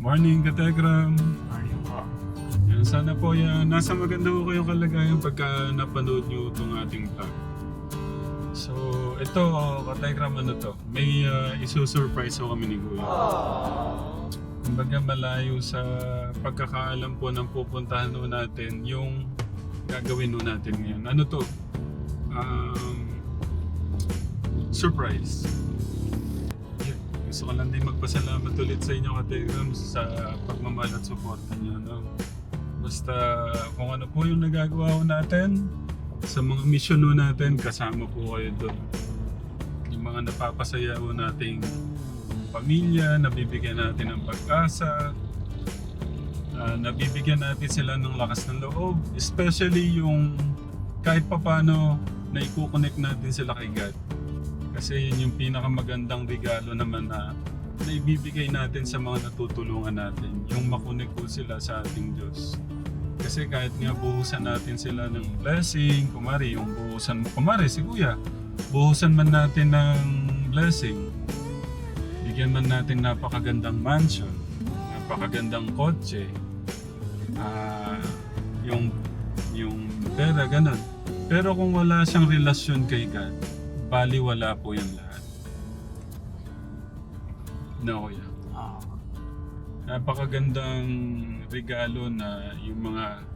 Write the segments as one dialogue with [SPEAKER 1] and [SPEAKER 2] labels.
[SPEAKER 1] Morning, Kategram.
[SPEAKER 2] Morning po.
[SPEAKER 1] Yan, sana po yan. Nasa maganda po kayong kalagayan pagka napanood nyo itong ating vlog. So, ito, Kategram, ano to? May iso-surprise ko kami ni Kuya. Kumbaga malayo sa pagkakaalam po ng pupuntahan po natin yung gagawin po natin ngayon. Ano to? Surprise. Gusto ko lang din magpasalamat ulit sa inyo, Kategram, sa pagmamahal at suporta niyo. No? Basta kung ano po yung nagagawa ko natin, sa mga mission po natin, kasama po kayo doon. Yung mga napapasaya po nating pamilya, nabibigyan natin ng pag-asa, nabibigyan natin sila ng lakas ng loob, especially yung kahit papano na i-connect natin sila kay God. Kasi yun yung pinakamagandang regalo naman na ibibigay natin sa mga natutulungan natin. Yung makunik po sila sa ating Diyos. Kasi kahit nga buhusan natin sila ng blessing, kumari yung buhusan, kumari si Kuya, buhusan man natin ng blessing, bigyan man natin napakagandang mansion, napakagandang kotse, yung pera, ganun. Pero kung wala siyang relasyon kay God, baliwala po yung lahat. No, Kuya. Napakagandang regalo na yung mga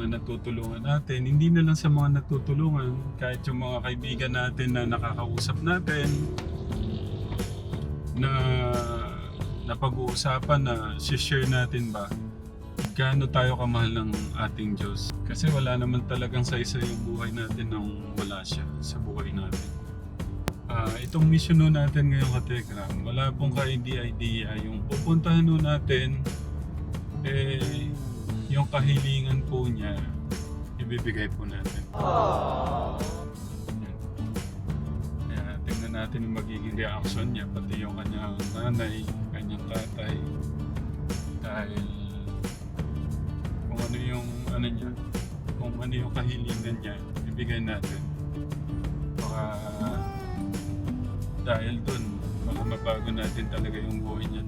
[SPEAKER 1] natutulungan natin. Hindi na lang sa mga natutulungan, kahit yung mga kaibigan natin na nakakausap natin, na napag-uusapan na share natin ba gaano tayo kamahal ng ating Diyos. Kasi wala naman talagang sa-isa yung buhay natin nang wala siya sa buhay natin. Itong mission nun natin ngayong Kategram, wala pong ka-idea. Yung pupuntahan nun natin, yung kahilingan po niya, ibibigay po natin. Kaya tingnan natin yung magiging reaction niya, pati yung kanyang nanay, kanyang tatay. Dahil kung ano yung niya, kung ano yung kahilingan niya, ibigay natin. Baka dahil dun, baka mabago natin talaga yung buhay niya.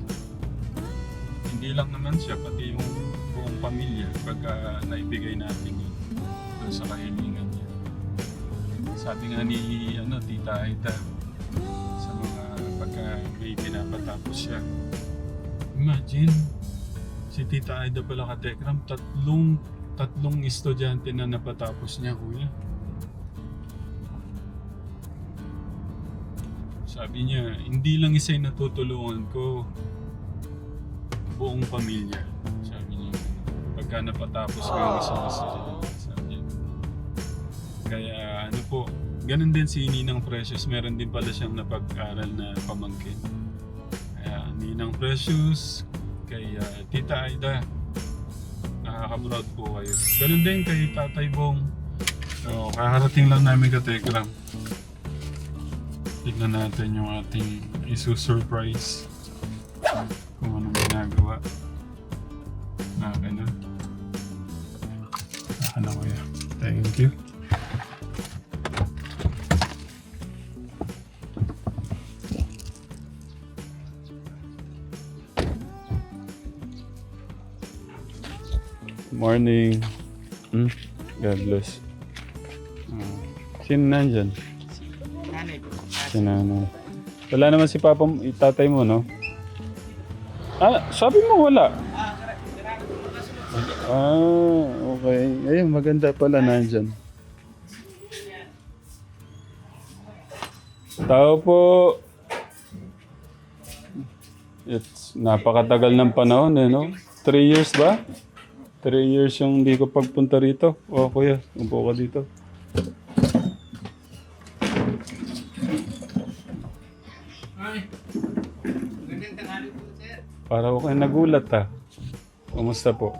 [SPEAKER 1] Hindi lang naman siya, pati yung buong pamilya pagka naibigay natin yun dun sa kahilingan niya. Sabi nga ni Tita Aida, sa mga pagka may pinapatapos siya, imagine, si Tita Aida pala, Kategram, tatlong estudyante na napatapos niya, Kuya. Sabi niya, hindi lang isa yung natutulungan ko, buong pamilya. Sabi niya, pagka napatapos ko yung isang estudyante. Sabi niya. Kaya ano po, ganun din si Ninang Precious, meron din pala siyang napag-aral na pamangkin. Kaya Ninang Precious, kay Tita Aida, nakaka-proud po kayo. Ganun din kay Tatay Bong. So, kakarating lang namin ka Telegram. Tignan natin yung ating isu-surprise. Kung anong ginagawa. Okay na. Ano ko yan. Thank you. Morning. God bless. Sino nandyan?
[SPEAKER 2] Nanay po.
[SPEAKER 1] Si nanay. Wala naman si Papa, tatay mo, no? Sabi mo wala. Okay. Ayun, maganda pala nandyan. Tao po. It's napakatagal ng panahon, no? 3 years ba? 3 years yung hindi ko pagpunta rito. Kuya, upo ka dito. Para ako kayo nagulat, ha? Kumusta po?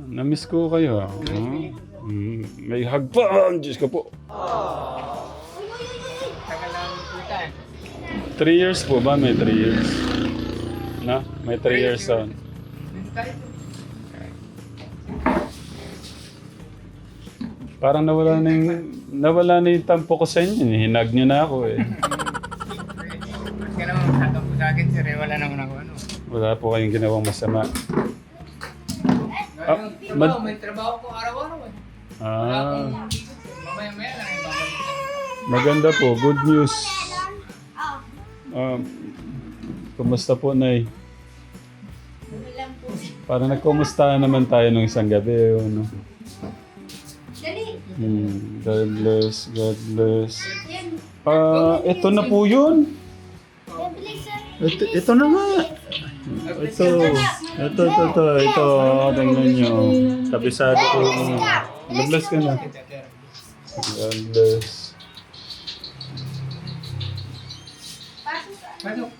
[SPEAKER 1] Namiss ko kayo, ha? May hug pa! Diyos ko po.
[SPEAKER 2] Tagal lang po tayo.
[SPEAKER 1] 3 years po ba? May 3 years. Na? May 3 years on. Parang nawala na yung tampo ko sa inyo. Hinag nyo na ako, eh.
[SPEAKER 2] Ba't ka naman masyadong sa akin, sir, eh, wala naman ako ano.
[SPEAKER 1] Wala po kayong ginawang masama.
[SPEAKER 2] Yung trabaho, may trabaho ko araw-araw eh. Wala
[SPEAKER 1] Ah,
[SPEAKER 2] akong mamaya-maya lang yung babalik.
[SPEAKER 1] maganda po. Good news. Kumusta po, Nay? Parang nagkumustahan naman tayo nung isang gabi. Ano? God bless, God bless. Ito na po yun. Ito na nga. Ito. Tingnan nyo. Kabisado ko. God bless ka na. God bless.
[SPEAKER 2] Pasok.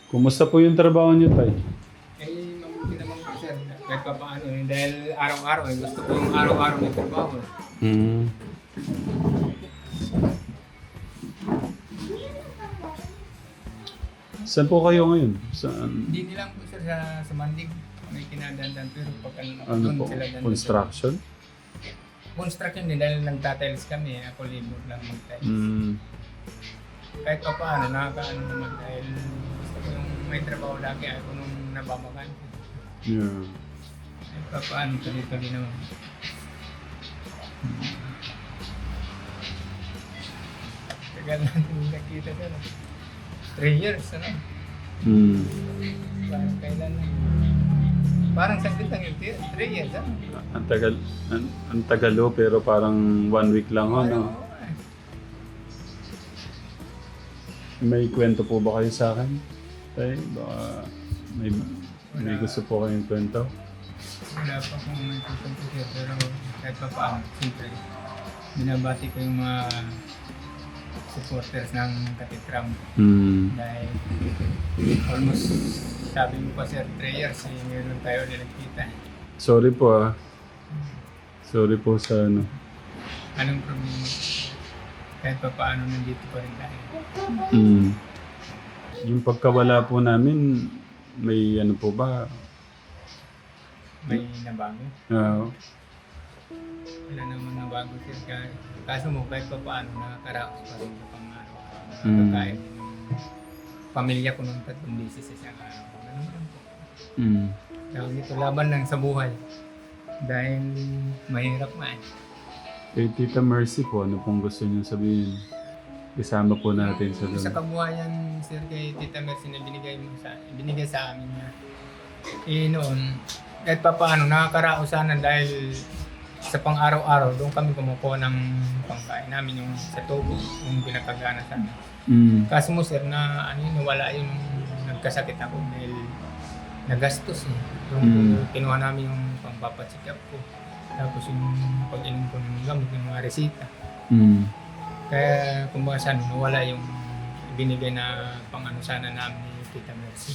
[SPEAKER 1] Kumusta po yung trabaho niyo, Tay?
[SPEAKER 2] Eh, mabuti naman po, sir. Kahit pa paano eh. Dahil araw-araw eh. Gusto ko yung araw-araw may trabaho.
[SPEAKER 1] Hmm. Saan po kayo ngayon? Saan?
[SPEAKER 2] Hindi nilang po, sir, sa Mandig. May kinadandan pero pag
[SPEAKER 1] Ano
[SPEAKER 2] doon
[SPEAKER 1] po?
[SPEAKER 2] sila dandan.
[SPEAKER 1] Construction?
[SPEAKER 2] Construction din dahil nagtatiles kami. Ako libur lang mag-tiles.
[SPEAKER 1] Hmm.
[SPEAKER 2] Kahit pa paano, nakakaano naman dahil gusto ko yung may trabaho lagi ako nung nababakan.
[SPEAKER 1] Yeah.
[SPEAKER 2] Kahit pa paano, tuloy-tuloy naman. Tagal natin nakita doon. 3 years, ano?
[SPEAKER 1] Hmm.
[SPEAKER 2] Parang kailan lang. Parang saglit lang yung 3 years, ano?
[SPEAKER 1] Ang tagal ho, pero parang 1 week lang ho, no? May kwento po ba kayo sa akin? Tay, baka may gusto po kayong kwento?
[SPEAKER 2] Wala pa akong may tutumpis pero kahit pa paano, siyempre, binabati ko yung mga supporters ng Katitram
[SPEAKER 1] Hmm.
[SPEAKER 2] dahil almost sabi mo pa sir 3 years ngayon tayo ulit nagkita.
[SPEAKER 1] Sorry po ah. Sorry po sa ano.
[SPEAKER 2] Anong problema? Kahit pa paano nandito pa rin tayo.
[SPEAKER 1] Hmm. Yung pagkawala po namin, may ano po ba?
[SPEAKER 2] May nabago. Wala naman nabago sir. Kaso mo kahit pa paano nakakaraos pa rin sa pang-araw-araw. Nakakain din yung pamilya ko nung 3 beses sa isang araw. Ganun lang po.
[SPEAKER 1] Hmm.
[SPEAKER 2] Tawag ito, laban lang sa buhay. Dahil mahirap nga eh.
[SPEAKER 1] Kay Tita Mercy po, ano pong gusto niyo sabihin? Isama po natin sa
[SPEAKER 2] Sa
[SPEAKER 1] doon.
[SPEAKER 2] kabuhayan, sir, kay Tita Mercy na binigay sa amin na noon, kahit pa paano, nakakaraos sana dahil sa pang-araw-araw, doon kami kumukuha ng pangkain namin yung sa tubo, yung pinakagana sa amin.
[SPEAKER 1] Hmm.
[SPEAKER 2] Kaso mo sir, na nawala yun nung nagkasakit ako dahil nagastos eh. Yung kinuha namin yung pangpapacheck up ko. Tapos yung pag-inom ko ng gamot, yung mga resita.
[SPEAKER 1] Hmm.
[SPEAKER 2] Kaya kumbaga sana nawala yung binigay na pang-ano sana namin ni Tita Mercy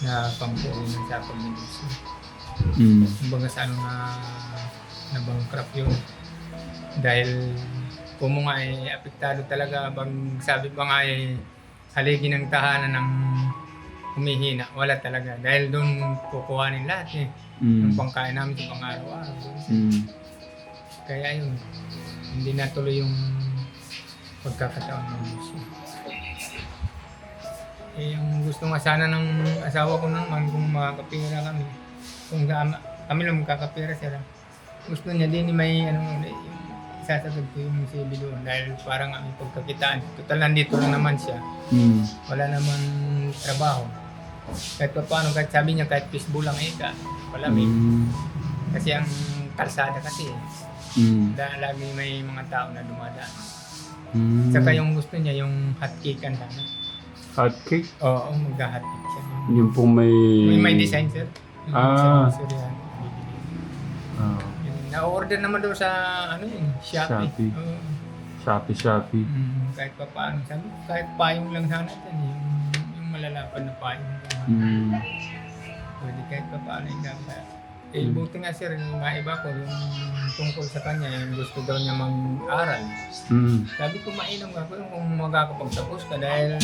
[SPEAKER 2] na pang-puunan sa pag-medicine.
[SPEAKER 1] Hmm.
[SPEAKER 2] Kumbaga sana na-bankrupt yun. Dahil kung mo nga apektado talaga, bang sabi pa nga haligi ng tahanan ng humihina, wala talaga. Dahil doon kukuhanin lahat eh. Yung pangkain namin sa pang-araw-araw.
[SPEAKER 1] Hmm.
[SPEAKER 2] Kaya yun, hindi natuloy yung pagkakataon ng gusto. Yung gusto nga sana ng asawa ko naman kung makakapira kami. Kung kami lang magkakapira sila. Gusto niya din may yung isasagad ko yung CV doon dahil parang ang pagkakitaan. Total nandito lang naman siya.
[SPEAKER 1] Hmm.
[SPEAKER 2] Wala naman trabaho. Kahit pa paano, kahit sabi niya kahit fishbowl lang ika. Wala may. Kasi ang kalsada kasi lagi may mga tao na dumadaan. Saka yung gusto niya, yung hot cake ang sana.
[SPEAKER 1] Hot cake?
[SPEAKER 2] Oo, mag-hot cake siya.
[SPEAKER 1] Yung pong
[SPEAKER 2] May design sir. Yung
[SPEAKER 1] Ah.
[SPEAKER 2] sa Surian.
[SPEAKER 1] Ah,
[SPEAKER 2] Na-order naman daw sa Shopee.
[SPEAKER 1] Shopee.
[SPEAKER 2] Oo.
[SPEAKER 1] Shopee.
[SPEAKER 2] Kahit pa paano. Sabi ko, kahit payong lang sana dyan. Yung malalapad na payong.
[SPEAKER 1] Hmm.
[SPEAKER 2] Pwede kahit pa paano yung ganda. Buti nga sir, yung mga iba ko, yung tungkol sa kanya, yung gusto daw niya mag-aral.
[SPEAKER 1] Hmm.
[SPEAKER 2] Sabi ko, mainam ka kung magkakapagtapos ka dahil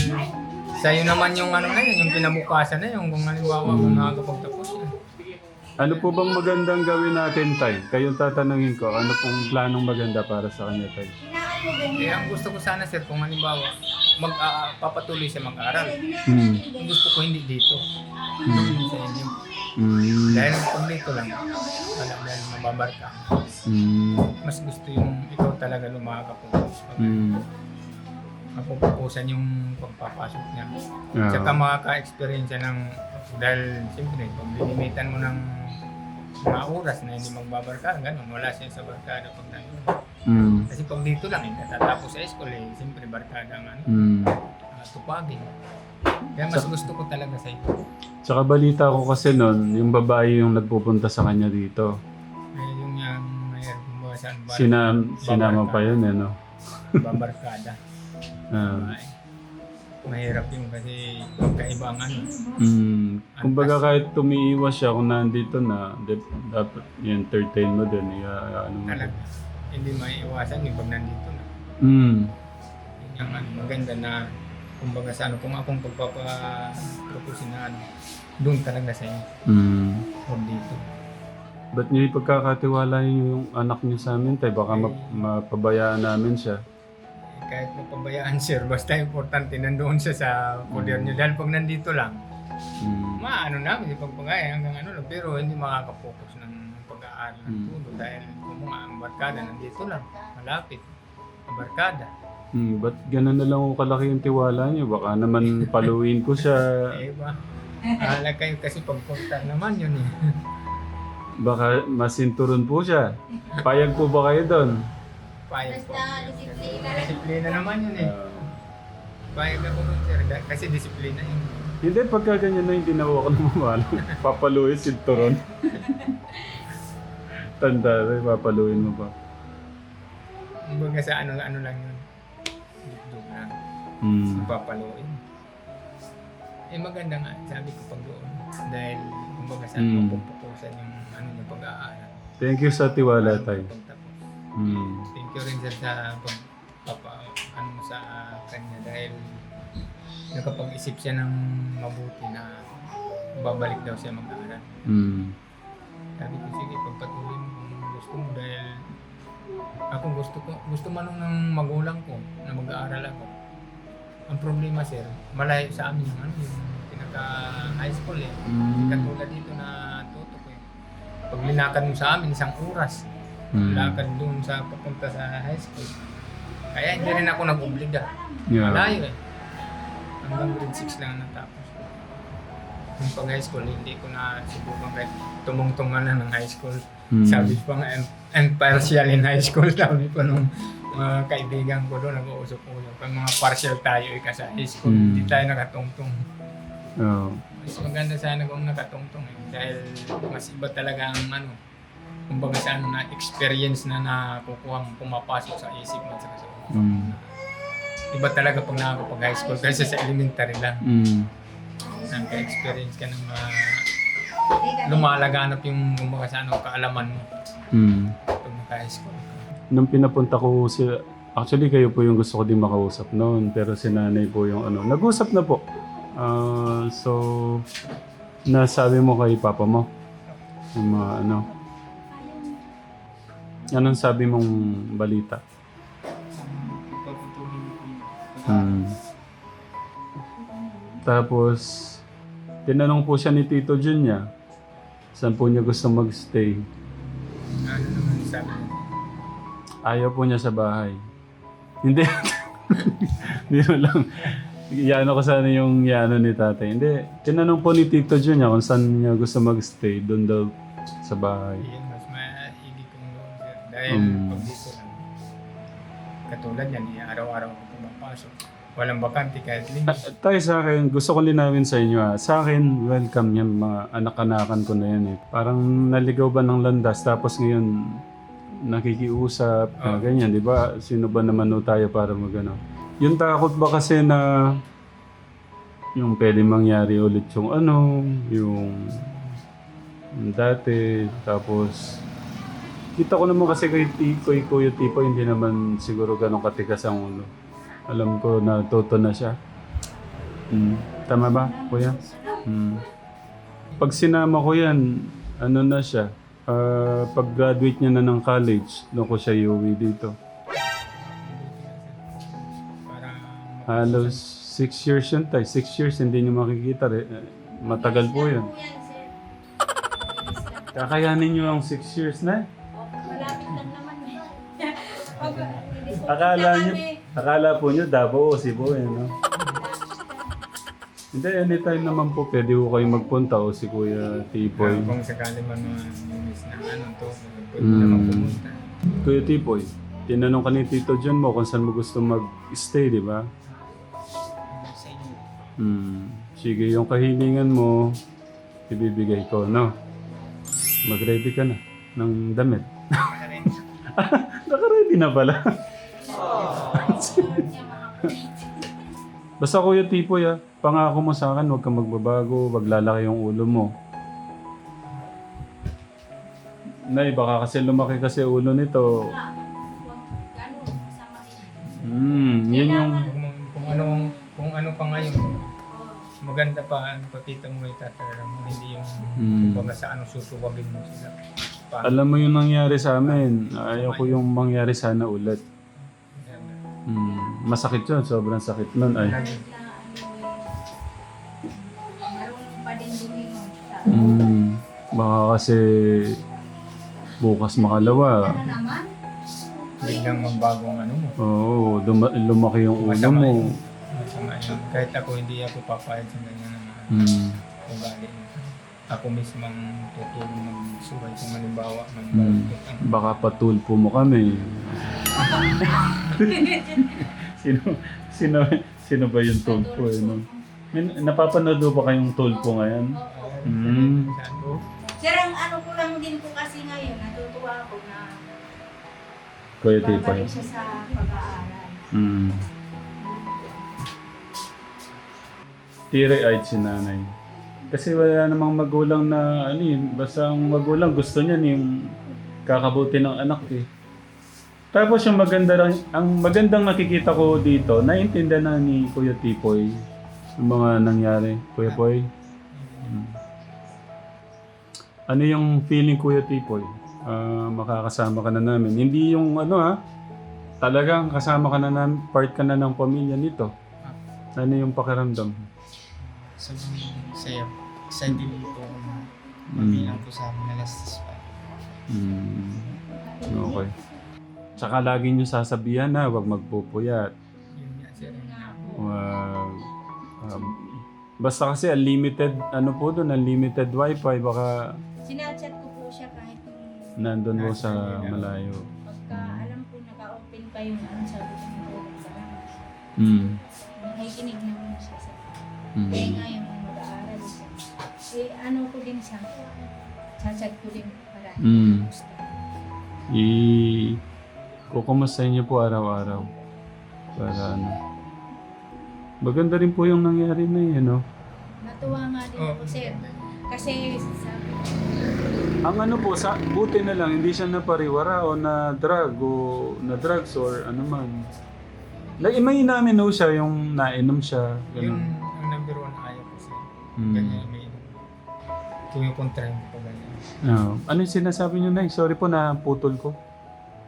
[SPEAKER 2] sa'yo naman yung na yun, yung pinabukasan na yun, kung halimbawa kung nakakapagtapos yan.
[SPEAKER 1] Ano po bang magandang gawin natin, Tay? Kayong tatanungin ko, ano pong planong maganda para sa kanya, Tay?
[SPEAKER 2] Ang gusto ko sana sir, kung halimbawa, papatuloy siya mag-aral.
[SPEAKER 1] Mm.
[SPEAKER 2] Gusto ko hindi dito. Doon sa inyo.
[SPEAKER 1] Mm.
[SPEAKER 2] Dahil kung dito lang, wala dahil mababarka.
[SPEAKER 1] Mm.
[SPEAKER 2] Mas gusto yung ikaw talaga lumakapokus.
[SPEAKER 1] Mm.
[SPEAKER 2] Mapupukusan yung pagpapasok niya.
[SPEAKER 1] Yeah.
[SPEAKER 2] Tsaka makaka-experience siya ng, dahil siyempre, pag limitan mo ng mga oras na hindi magbabarka, ganun, wala siya sa barkada pag nandun.
[SPEAKER 1] Mm.
[SPEAKER 2] Kasi pag dito lang, natatapos sa school, siyempre barkada ang
[SPEAKER 1] Mm.
[SPEAKER 2] tupagin. Kaya mas gusto ko talaga sa iyo.
[SPEAKER 1] Tsaka balita ko kasi noon, yung babae yung nagpupunta sa kanya dito.
[SPEAKER 2] Yung mayroon mo saan ba?
[SPEAKER 1] Sinama pa yun, no?
[SPEAKER 2] Babarkada.
[SPEAKER 1] Ah.
[SPEAKER 2] Ay, mahirap yun kasi magkaiba ang ano.
[SPEAKER 1] Kumbaga kahit tumiiwas siya kung nandito na, dapat i-entertain mo din. Ano mo din.
[SPEAKER 2] Talaga. Hindi maiiwasan yung pag nandito na.
[SPEAKER 1] Mm.
[SPEAKER 2] Yun yung maganda na kumbaga sa ano, kung akong pagpapapropose na ano, doon talaga sa inyo.
[SPEAKER 1] Mm.
[SPEAKER 2] Huwag dito.
[SPEAKER 1] Ba't niyo ipagkakatiwala yung anak niyo sa amin, tay? Baka mapabayaan namin siya.
[SPEAKER 2] Kahit mapabayaan sir, basta importante nandoon siya sa poder niyo. Dahil pag nandito lang, maano namin, ipagpagaya hanggang ano lang, pero hindi makakapokus ng pag-aaral ng tulo. Dahil kung mga ang barkada nandito lang, malapit, ang barkada.
[SPEAKER 1] Ba't ganun na lang kung kalaki yung tiwala niyo? Baka naman paluin ko siya.
[SPEAKER 2] Eh ba? Ahala kayo kasi pagpunta naman yun eh.
[SPEAKER 1] Baka masinturon po siya. Payag po ba kayo doon?
[SPEAKER 2] Payag po.
[SPEAKER 3] Basta disiplina.
[SPEAKER 2] Disiplina naman yun eh. Payag ako nun sir, kasi disiplina yun.
[SPEAKER 1] Hindi, pagka ganyan na hindi na ako namamalo. Papaluin, sinturon. Tanda rin, papaluin mo pa.
[SPEAKER 2] Kumbaga sa ano lang yun. Dugdug na. Papaluin. Eh maganda nga, sabi ko pag doon. Dahil kumbaga sa ano, mapupukusan yung ano yung pag-aaral.
[SPEAKER 1] Thank you sa tiwala, tay.
[SPEAKER 2] Pagtapos.
[SPEAKER 1] Mm.
[SPEAKER 2] Thank you rin sir sa ano mo sa kanya dahil nakapag-isip siya ng mabuti na babalik daw siya mag-aaral.
[SPEAKER 1] Mm.
[SPEAKER 2] Sabi ko, sige, pagpatuloy mo kung gusto mo dahil ako gusto man ng magulang ko na mag-aaral ako. Ang problema sir, malayo sa amin yung ano, yung pinaka-high school eh. Katulad dito na tuto ko eh. Pag linakad mo sa amin, 1 oras. Lakad doon sa papunta sa high school. Kaya hindi rin ako nag-obliga.
[SPEAKER 1] Yeah.
[SPEAKER 2] Malayo eh. Hanggang grade 6 lang natapos. Yung pag high school, hindi ko na subukan kahit tumungtong man na ng high school. Sabi pa nga, and partial in high school, sabi pa nung mga kaibigan ko doon, nag-uusap-usap. Pag mga partial tayo sa high school, hindi tayo nakatungtong.
[SPEAKER 1] Oh.
[SPEAKER 2] Mas maganda sana kung nakatungtong eh. Dahil mas iba talaga ang ano, kumbaga sa ano na experience na nakukuha mo pumapasok sa isip mo at sa utak. Iba talaga pag nakakapag high school kasi sa elementary lang. Nagka-experience ka ng lumalaganap yung kumbaga sa ano, kaalaman mo pag naka-high school.
[SPEAKER 1] Nung pinapunta ko sila, actually kayo po yung gusto ko din makausap noon, pero si nanay po yung ano, nag-usap na po. So, nasabi mo kay papa mo, yung mga ano, anong sabi mong balita? Tapos, tinanong po siya ni Tito Junya, saan po niya gusto magstay?
[SPEAKER 2] Ano naman sabi mo?
[SPEAKER 1] Ayaw po niya sa bahay. Hindi. Hindi mo lang. Iano ko sana yung yano ni tatay. Hindi. Tinanong po ni Tito Junya kung saan niya gusto magstay. Doon daw sa bahay.
[SPEAKER 2] Iyan, mas maigi kong doon sir. Dahil pag dito lang, katulad yan, araw-araw ako pumapasok. Walang bakante kahit linggo.
[SPEAKER 1] Tayo sa akin, gusto ko linawin sa inyo ha. Sa akin, welcome yan. Mga anak-anakan ko na yan eh. Parang naligaw ba ng landas tapos ngayon nakikiusap, ganyan, di ba? Sino ba naman o tayo para magano? Yung takot ba kasi na yung pwede mangyari ulit yung ano, yung dati, tapos kita ko naman kasi kay Kuya Tipo, hindi naman siguro ganun katigas ang ulo. Alam ko na toto na siya. Tama ba, Kuya? Pag sinama ko yan, ano na siya, pag-graduate niya na ng college, doon ko siya iuwi dito.
[SPEAKER 2] Para
[SPEAKER 1] Halos 6 years yun tayo. 6 years hindi nyo makikita. Matagal po yun.
[SPEAKER 3] Yan, sir.
[SPEAKER 1] Kakayanin nyo ang 6 years na.
[SPEAKER 3] Malapit lang naman eh.
[SPEAKER 1] Akala po nyo Davao o Cebu eh, no? Hindi, anytime naman po pwede ko kayo magpunta o si Kuya Tipoy.
[SPEAKER 2] Kung sakali man miss na to, pwede naman pumunta.
[SPEAKER 1] Kuya Tipoy, tinanong ka ni Tito John mo kung saan mo gusto mag-stay, di ba?
[SPEAKER 2] Sa inyo.
[SPEAKER 1] Sige, yung kahilingan mo, ibibigay ko, no? Mag-ready ka na ng damit. Naka-ready na pala. Basta Kuya Tipoy, pangako mo sa akin, huwag kang magbabago, wag lalaki yung ulo mo. Nay, baka kasi lumaki kasi ulo nito. Yun yung...
[SPEAKER 2] Kung ano pa ngayon, maganda pa, pakita mo may tatara mo, hindi yung kumbaga sa ano susuwagin mo sila.
[SPEAKER 1] Alam mo yung nangyari sa amin, ayaw ko yung mangyari sana ulit. Masakit yun, sobrang sakit nun. Ay.
[SPEAKER 3] Marunong pa din lumingon.
[SPEAKER 1] Baka kasi bukas makalawa.
[SPEAKER 3] Ano naman?
[SPEAKER 2] Biglang magbagong ano mo.
[SPEAKER 1] Oo, lumaki yung ulo
[SPEAKER 2] Masama
[SPEAKER 1] mo.
[SPEAKER 2] yun. Masama yun. Kahit ako hindi ako papayag sa ganyan na ugali. Ako mismong tutulong magsuray kung halimbawa magbalot ang
[SPEAKER 1] Baka patulpo mo kami. Sino ba yung tulpo eh, no? Napapanood ba kayong tulpo ngayon?
[SPEAKER 3] Sir, ang ano ko lang din po kasi ngayon, natutuwa ako na
[SPEAKER 1] Kuya Tipoy.
[SPEAKER 3] babalik siya sa pag-aaral.
[SPEAKER 1] Teary-eyed si nanay. Kasi wala namang magulang na ano yun, basta ang magulang gusto niya yung kakabuti ng anak eh. Tapos yung ang magandang nakikita ko dito, naiintindihan na ni Kuya Tipoy yung mga nangyari. Kuya Poy? Ano yung feeling Kuya Tipoy? Makakasama ka na namin. Hindi yung talagang kasama ka na namin, part ka na ng pamilya nito. Ano yung pakiramdam?
[SPEAKER 2] sobrang saya. Excited po ako na mabilang ko sa amin na last spot.
[SPEAKER 1] Okay. Tsaka lagi nyo sasabihan na huwag magpupuyat.
[SPEAKER 2] Yun nga sir.
[SPEAKER 1] Wag. Basta kasi unlimited, unlimited wifi, baka
[SPEAKER 3] Sinachat ko po siya kahit
[SPEAKER 1] nandun mo sa malayo.
[SPEAKER 3] pagka alam ko naka-open pa yung sabi ko ng sa labas. Nakikinig naman siya sa kaya ngayon mag-aaral siya. Ko din siya. Chat ko din para gusto.
[SPEAKER 1] Kukumustahin niyo po araw-araw. Para maganda rin po yung nangyari na yun, no?
[SPEAKER 3] Natuwa nga din ako, sir. Kasi sabi
[SPEAKER 1] Ang po, buti na lang, hindi siya napariwara o na-drug o na-drugs or ano man. May namin siya, yung nainom siya.
[SPEAKER 2] Yun
[SPEAKER 1] Ganun.
[SPEAKER 2] ang number one ayaw ko sir. Ganyan may kumikontra mo pa ganyan.
[SPEAKER 1] Ano yung sinasabi niyo, Nay? Sorry po na putol ko.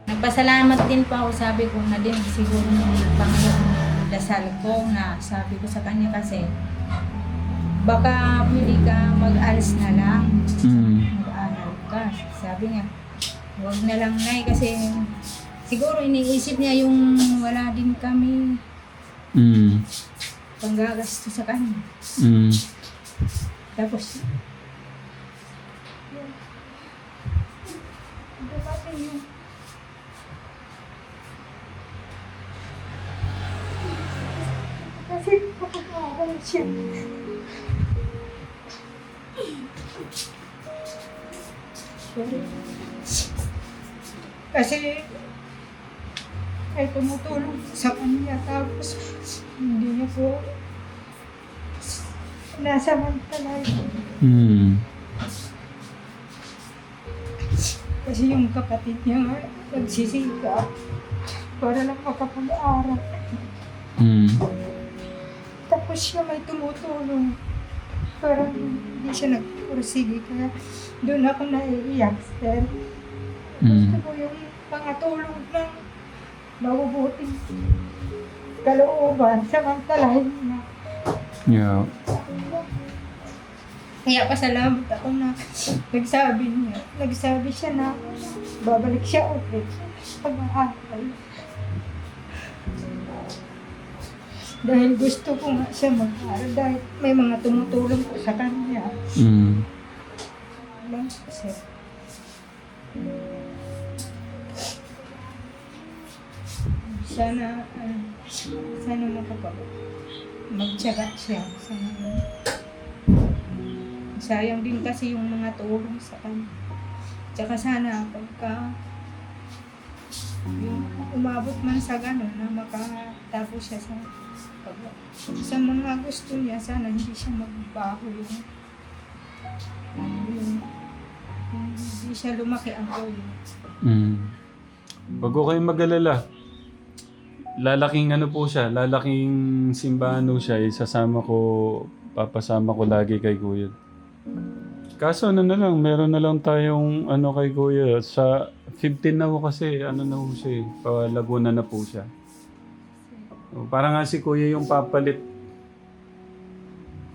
[SPEAKER 3] nagpasalamat din po ako, sabi ko na din siguro nung Panginoon dasal ko na sabi ko sa kanya kasi baka pwede ka mag-alis na lang. Mag-aral ka. Sabi niya, huwag na lang Nay kasi siguro iniisip niya yung wala din kami panggagasto sa kanya. Tapos, dumating yung kasi pakakaral siya. Sorry. Kasi ay tumutulong sa kanya tapos hindi niya po nasamantala. Kasi yung kapatid niya nga nagsisikap para lang makapag-aral. Tapos siya may tumutulong. Parang hindi siya nagpursige kaya doon ako naiiyak, sir. Gusto ko yung pangatulong ng mabubuting kalooban, samantalahin niya.
[SPEAKER 1] Yeah.
[SPEAKER 3] Kaya pasalamat ako na nagsabi siya na babalik siya ulit sa pag-aaral. Dahil gusto ko nga siya mag-aaral dahil may mga tumutulong ko sa kanya. Lang kasi. Sana magtiyaga siya. Sayang din kasi yung mga tulong sa kanya. Tsaka sana pagka yung umabot man sa gano'n na makatapos siya sa mga gusto niya, sana hindi siya magbago yung hindi siya lumaki ang goal.
[SPEAKER 1] Wag ko kayong mag-alala. Lalaking ano po siya, lalaking simbahan po siya, isasama ko, papasama ko lagi kay Kuya. Kaso ano na lang, meron na lang tayong ano kay Kuya. Sa 15 na po kasi, ano na po siya, Laguna na po siya. Parang nga si Kuya yung papalit.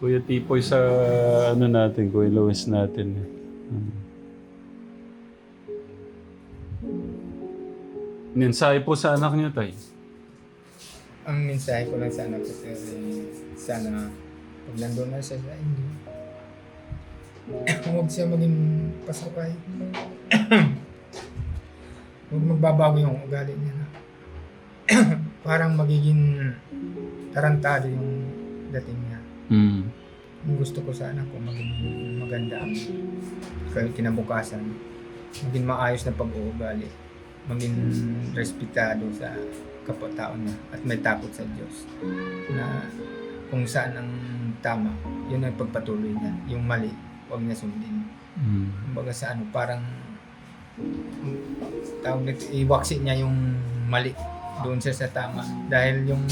[SPEAKER 1] Kuya Tipoy sa ano natin, Kuya Luis natin. Mensahe po sa anak niya, Tay.
[SPEAKER 2] Ang mensahe ko lang sa anak ko, sir, sana pag nandun na siya sa inyo, huwag siya maging pasakay. Huwag magbabago yung ugali niya na. Parang magiging tarantado yung dating niya. Ang gusto ko sa anak ko, maging maganda ang kinabukasan. Maging maayos na pag-uugali. Maging respetado sa kapwa-tao niya at may takot sa Diyos. Na kung saan ang tama, yun ang pagpatuloy niya. Yung mali, huwag niya sundin. Kumbaga sa ano, parang tawag nito, iwaksi niya yung mali doon siya sa tama. Dahil yung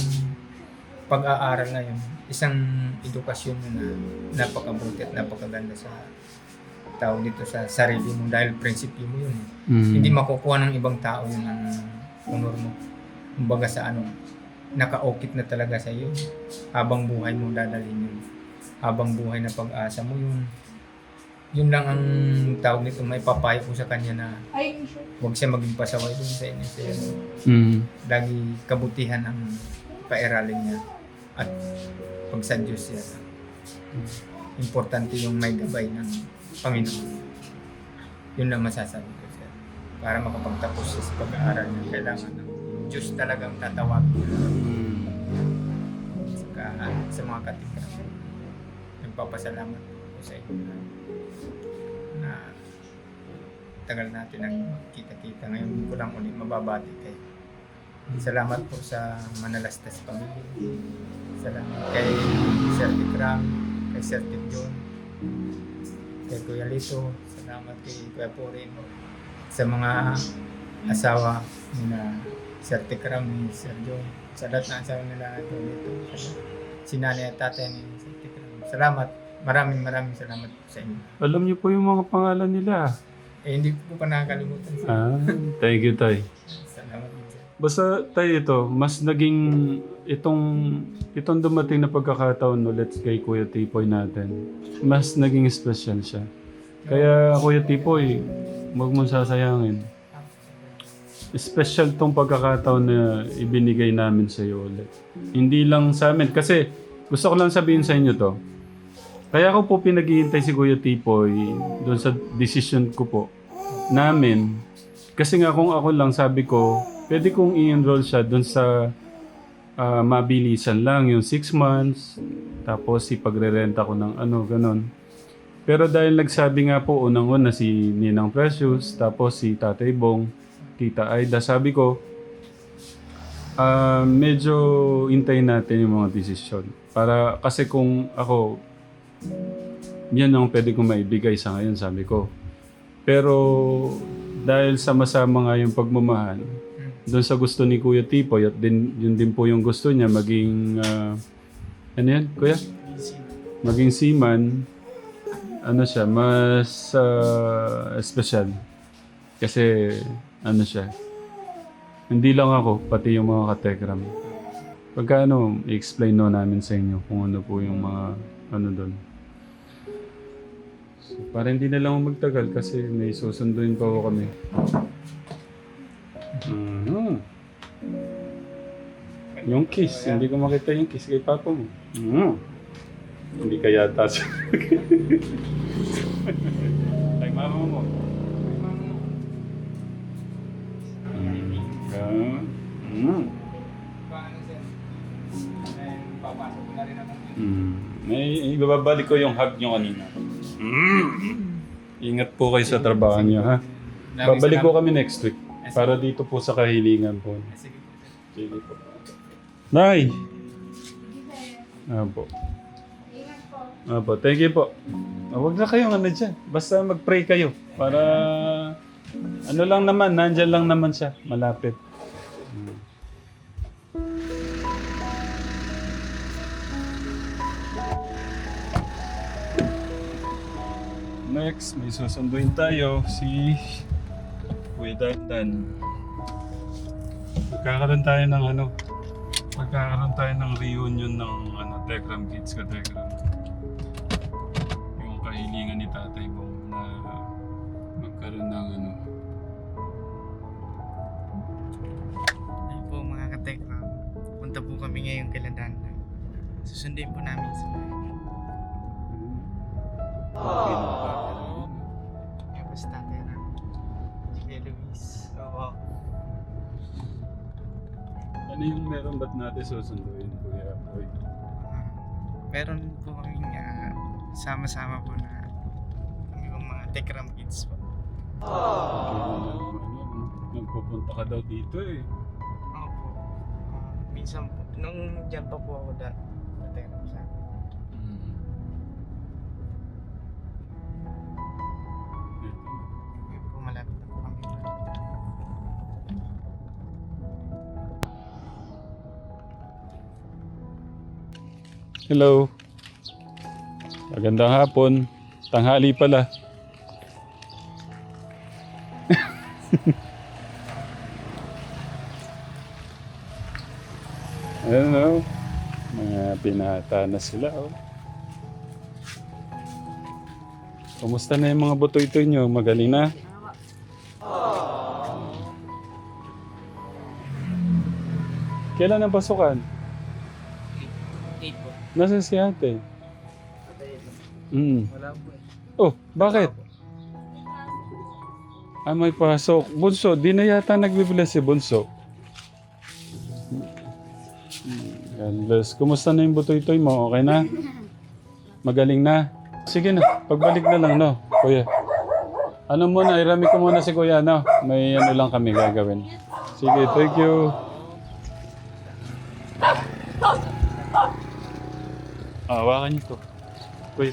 [SPEAKER 2] pag-aaral na yun, isang edukasyon na napakabuti at napakaganda sa tawag dito sa sarili mo dahil prinsipyo mo yun. Hindi makukuha ng ibang tao yun ang honor mo. Kumbaga sa ano, nakaukit na talaga sa iyo. Habang buhay mo dadalhin yun. Habang buhay na pag-asa mo yun. Yun lang ang tawag nito, may papayo ko sa kanya na huwag siya maging pasaway doon sa inyo. Lagi kabutihan ang pairalin niya at pag sa Diyos siya. Importante yung may gabay ng Panginoon. Yun lang masasabi ko siya. Para makapagtapos siya sa pag-aaral niya, kailangan ng Diyos talagang tatawag. Saka sa mga katika, nagpapasalamat po sa inyo na tagal natin ang kita-kita. Ngayon ko lang ulit mababati kayo. Salamat po sa Manalastas Pamilya. Salamat kay Sir Tikram, kay Sir Tikjon, kay Kuya Lito. Salamat kay Kuya Porin. Sa mga asawa na Sir Tikram ni Sir John. Sa lahat na asawa nila dito. Si nanay at tatay ni Sir Tikram. Salamat. Maraming salamat po sa inyo.
[SPEAKER 1] Alam niyo po yung mga pangalan nila.
[SPEAKER 2] Hindi ko pa nakakalimutan.
[SPEAKER 1] Thank you, Tay.
[SPEAKER 2] Salamat din, sir.
[SPEAKER 1] Basta Tay, ito, mas naging itong dumating na pagkakataon ulit kay Kuya Tipoy natin, mas naging special siya. Kaya Kuya Tipoy, huwag mong sasayangin. Special tong pagkakataon na ibinigay namin sa iyo ulit. Hindi lang sa amin. Kasi gusto ko lang sabihin sa inyo to. Kaya ako po pinaghihintay si Kuya Tipoy doon sa decision ko po namin. Kasi nga kung ako lang, sabi ko, pwede kong i-enroll siya doon sa mabilisan lang, yung 6 months. Tapos ipagre-renta ko ng ano, ganon. Pero dahil nagsabi nga po unang-una si Ninang Precious, tapos si Tatay Bong, Tita Aida, sabi ko, medyo hintayin natin yung mga desisyon. Para, kasi kung ako, yan ang pwede kong maibigay sa ngayon, sabi ko. Pero, dahil sama-sama nga yung pagmamahal, doon sa gusto ni Kuya Tipoy, at yun din po yung gusto niya, maging, ano yan, Kuya? Maging seaman, ano siya, mas special. Kasi, ano siya, hindi lang ako, pati yung mga katekram. Pagka ano, i-explain no namin sa inyo kung ano po yung mga ano doon. So, para hindi na lang ako magtagal kasi may susunduin pa ako kami. Yung kiss, hindi ko makita yung kiss kay papa mo. Hindi ka yata siya. Kay mama mo.
[SPEAKER 2] Paano sir? Papasok ko na rin ako.
[SPEAKER 1] May ibabalik ko yung hug nyo kanina. Ingat po kayo sa trabaho nyo, ha? Babalik ko kami next week. Para dito po sa kahilingan po.
[SPEAKER 2] Sige po sir.
[SPEAKER 1] Sige po. Nay! Apo. Apo, thank you po. Huwag na kayong ano dyan. Basta mag-pray kayo. Para ano lang naman, nandyan lang naman siya. Malapit. Next, may susunduin tayo. Si Kuya Dandan. Magkakaroon tayo ng ano. Magkakaroon tayo ng reunion ng ano, Telegram Kids ka Telegram. Yung kahilingan ni Tatay Bong na magkaroon ng ano.
[SPEAKER 4] Ayun po mga katekram, punta po kami ngayong kay Dandan. Susundin po namin sila. Yung po si Tatay Ram, si Kuya Luis. Oo.
[SPEAKER 1] Ano yung meron ba't natin susunduin, Kuya Boy?
[SPEAKER 4] Meron po kaming sama-sama po na yung mga Tekram Kids po.
[SPEAKER 1] Nagpupunta ka daw dito eh.
[SPEAKER 4] Opo. Minsan po, nung dyan pa po ako Tekram sa yun po, malapit na po kami.
[SPEAKER 1] Hello. Magandang hapon. Tanghali pala. Ano? Mga pinata na sila. Oh. Kumusta na yung mga butoy-toy nyo? Magaling na? Kailan ang pasukan?
[SPEAKER 4] 8 po.
[SPEAKER 1] Nasaan si ate?
[SPEAKER 4] Wala po eh.
[SPEAKER 1] Oh, bakit? Ah, may pasok. Bunso, di na yata nagbibilas si Bunso. Ganless. Kumusta na yung butoy-toy mo? Okay na? Magaling na? Sige na, pagbalik na lang, no? Kuya. Ano muna, irami ko muna si Kuya, no? May ano lang kami gagawin. Sige, thank you. Hawakan niyo to. Kuya.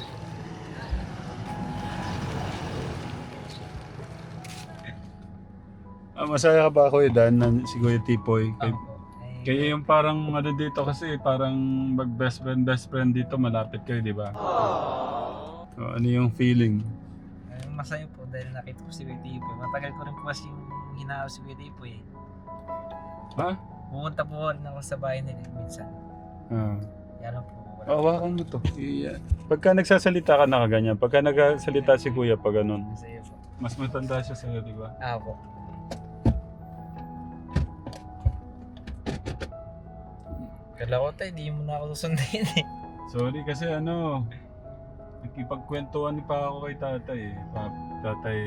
[SPEAKER 1] Masaya ka ba, Kuya Dan, na si Kuya Tipoy? Kaya yung parang ano dito kasi, parang mag-best friend dito, malapit kayo, di ba? So, ano yung feeling?
[SPEAKER 5] Masaya po dahil nakita ko si Kuya Tipoy. Matagal ko rin po kasi yung hinahanap si Kuya Tipoy eh.
[SPEAKER 1] Ha?
[SPEAKER 5] Pumunta po rin ako sa bahay nila minsan. Yan lang po.
[SPEAKER 1] Hawakan mo to. Pagka nagsasalita ka na kaganyan, pagka nagsasalita si Kuya pag ganun,
[SPEAKER 5] Masaya po.
[SPEAKER 1] mas matanda siya sa'yo, di ba?
[SPEAKER 5] Po. Kala ko tayo, di mo na ako susundayin eh.
[SPEAKER 1] Sorry kasi ano, nakipagkwentuhan pa ako kay tatay eh. Tatay,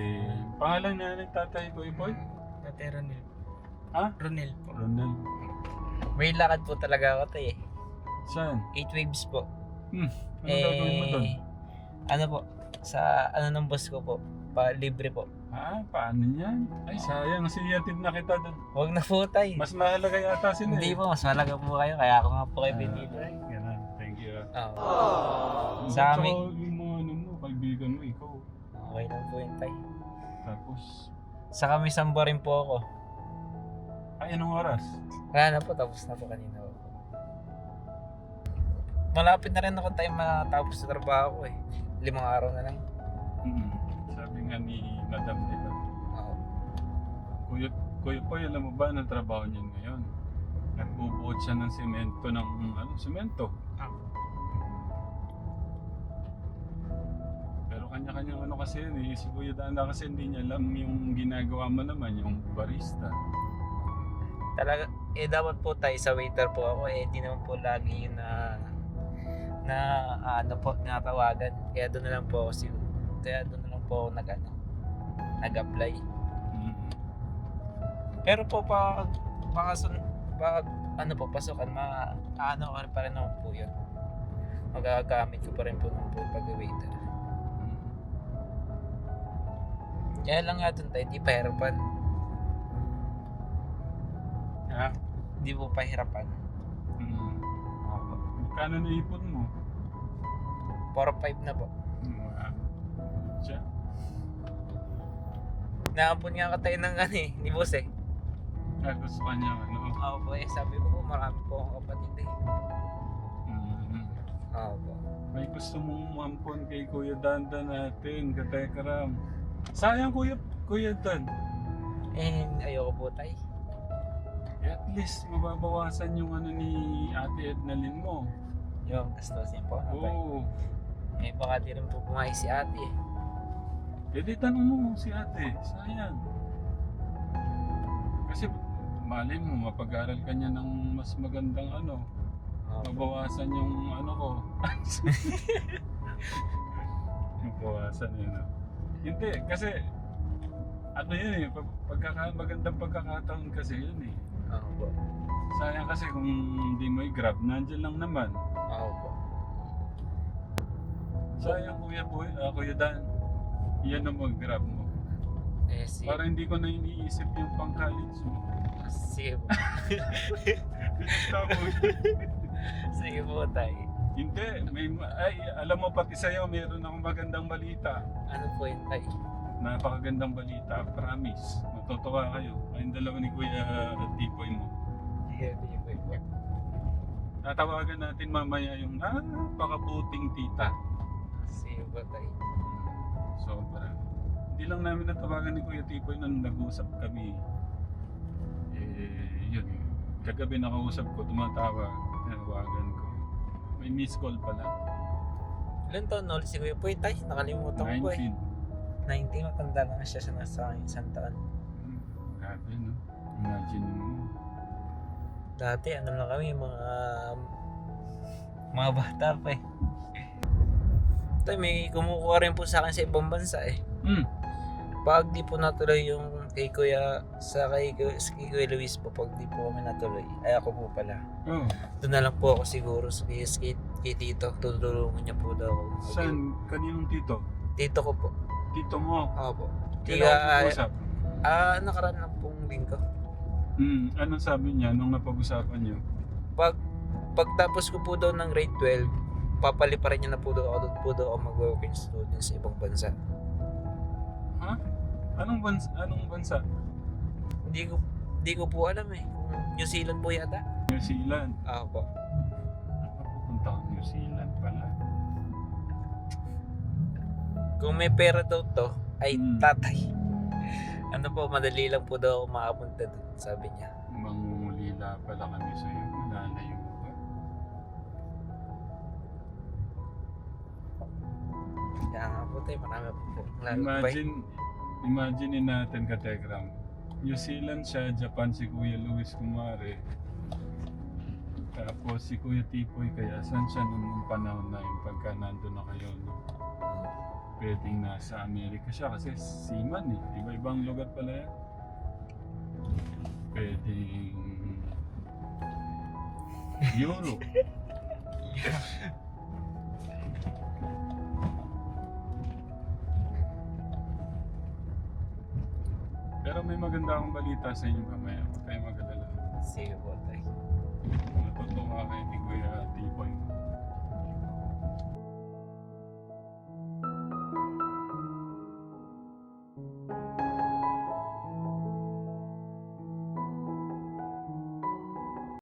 [SPEAKER 1] pangalan na ng tatay Boy Boy?
[SPEAKER 5] Tatay Ronel.
[SPEAKER 1] Ha?
[SPEAKER 5] Ronel po.
[SPEAKER 1] Ronel.
[SPEAKER 5] May lakad po talaga ako tayo eh.
[SPEAKER 1] Saan?
[SPEAKER 5] 8 waves po.
[SPEAKER 1] Ano gagawin mo doon?
[SPEAKER 5] Ano po, sa ano ng boss ko po, libre po.
[SPEAKER 1] Paano niyan? Ay, sayang. Siniyatid na kita doon.
[SPEAKER 5] Huwag na po tayo.
[SPEAKER 1] Mas mahalaga yata sila
[SPEAKER 5] Hindi
[SPEAKER 1] eh.
[SPEAKER 5] po, mas malaga po kayo, kaya ako nga po kayo pinili.
[SPEAKER 1] Ay, ganun. Thank you.
[SPEAKER 5] Sa amin.
[SPEAKER 1] Tsaka yung mga ano mo, kaibigan mo, ikaw.
[SPEAKER 5] Okay lang po yun tayo.
[SPEAKER 1] Tapos,
[SPEAKER 5] Sa kami samba rin po ako.
[SPEAKER 1] ay, anong oras?
[SPEAKER 5] Wala na po, tapos na po kanina. Malapit na rin ako tayo matapos sa trabaho ko eh. 5 araw na lang.
[SPEAKER 1] Sabi nga ni Madam, di ba?
[SPEAKER 5] Oo.
[SPEAKER 1] Kuya Poy, alam mo ba anong trabaho niyan ngayon? Nagbubuot siya ng semento semento. Pero kanya-kanya kasi yun eh. Si Kuya Danda kasi hindi niya alam yung ginagawa mo naman, yung barista.
[SPEAKER 5] Talaga, dapat po tayo sa waiter po ako, di naman po lagi yun natawagan. Kaya doon na lang po ako nag-apply.
[SPEAKER 1] Mm.
[SPEAKER 5] Pero po pag pasukan, pa rin naman po yun. Magagamit ko pa rin po ng pag-waiter. Kaya lang nga doon tayo, di pahirapan.
[SPEAKER 1] Ha?
[SPEAKER 5] Di po pahirapan.
[SPEAKER 1] Mm. Magkano naipon mo?
[SPEAKER 5] 4-5 na po.
[SPEAKER 1] Siya?
[SPEAKER 5] Naampun nga tayo ng ni boss eh.
[SPEAKER 1] Gusto kanya
[SPEAKER 5] Ako po sabi ko po marami po akong kapatid eh.
[SPEAKER 1] Mm.
[SPEAKER 5] Ako po.
[SPEAKER 1] May gusto mong mampon kay Kuya Danda natin, Katekram. Sayang Kuya Dan.
[SPEAKER 5] Ayoko po tayo.
[SPEAKER 1] At least mababawasan yung ni Ate Ednalyn mo.
[SPEAKER 5] Yung gastusin po.
[SPEAKER 1] Oo.
[SPEAKER 5] Baka di rin po pumayag si ate eh.
[SPEAKER 1] Di tanong mo si ate, sayang. Kasi malay mo, mapag-aral ka niya ng mas magandang mabawasan yung ko. Mabawasan yun. Hindi, kasi yun eh, magandang pagkakataon kasi yun eh.
[SPEAKER 5] Ako po.
[SPEAKER 1] Sayang kasi kung hindi mo i-grab, nandyan lang naman.
[SPEAKER 5] Ako po.
[SPEAKER 1] Sayang Kuya Dan, yan ang mag-grab mo.
[SPEAKER 5] Sige.
[SPEAKER 1] Para hindi ko na iniisip yung pang-college mo.
[SPEAKER 5] Sige po.
[SPEAKER 1] Tapos,
[SPEAKER 5] Sige po tayo.
[SPEAKER 1] hindi, alam mo pati sa'yo, meron akong magandang balita.
[SPEAKER 5] Ano po yun tayo?
[SPEAKER 1] Napakagandang balita, promise. Matutuwa kayo. Ayun dalawa ni Kuya Tipoy mo.
[SPEAKER 5] Sige po.
[SPEAKER 1] Tatawagan natin mamaya yung napakabuting tita.
[SPEAKER 5] Sige po tayo.
[SPEAKER 1] Sobra. Hindi lang namin natawagan ni Kuya Tipoy nung nag-usap kami. Yun. Kagabi nakausap ko, tumatawag. Tinawagan ko. May miss call pala.
[SPEAKER 5] Ilan taon na ulit si Kuya Poy tayo? Nakalimutan ko po eh. 19, matanda na siya sa nasa isang taon.
[SPEAKER 1] Grabe no? Imagine mo.
[SPEAKER 5] Dati lang kami, mga bata pa eh. Ito, may kumukuha rin po sa akin sa ibang bansa eh. Pag di po natuloy yung kay Kuya Luis po, pag di po kami natuloy, ay ako po pala.
[SPEAKER 1] Oh.
[SPEAKER 5] Doon na lang po ako siguro sa kay Tito. Tutulungan niya po daw ako.
[SPEAKER 1] Saan? Kaninong tito?
[SPEAKER 5] Tito ko po.
[SPEAKER 1] Tito mo?
[SPEAKER 5] Ako po.
[SPEAKER 1] Kailan usap?
[SPEAKER 5] Nakaraan lang pong linggo.
[SPEAKER 1] Anong sabi niya nung napag-usapan niyo?
[SPEAKER 5] Pagtapos ko po daw ng grade 12, papaliparin niya na po daw ako doon po daw ako mag-working student sa ibang bansa.
[SPEAKER 1] Ha? Anong bansa?
[SPEAKER 5] Hindi ko po alam eh. Kung New Zealand po yata.
[SPEAKER 1] New Zealand.
[SPEAKER 5] Ako po.
[SPEAKER 1] Pupunta ka New Zealand pala.
[SPEAKER 5] Kung may pera daw to, ay
[SPEAKER 1] Hmm.
[SPEAKER 5] tatay. Ano po, madali lang po daw ako makapunta doon, sabi niya.
[SPEAKER 1] Mangungulila pala kami sa'yo. Malalayo ka.
[SPEAKER 5] Kaya nga po tayo, marami po lalakbay.
[SPEAKER 1] Imagine natin Katekram. New Zealand siya, Japan si Kuya Luis kumare. Tapos si Kuya Tipoy, kaya saan siya nung panahon na yung pagka nandun na kayo? No? Pwedeng nasa Amerika siya kasi seaman eh. Iba-ibang lugar pala yan. Pwedeng Europe. Pero may maganda akong balita sa inyo mamaya. Huwag kayong mag-alala.
[SPEAKER 5] Sige po tayo.
[SPEAKER 1] Natutuwa kayo ni Kuya Tipoy.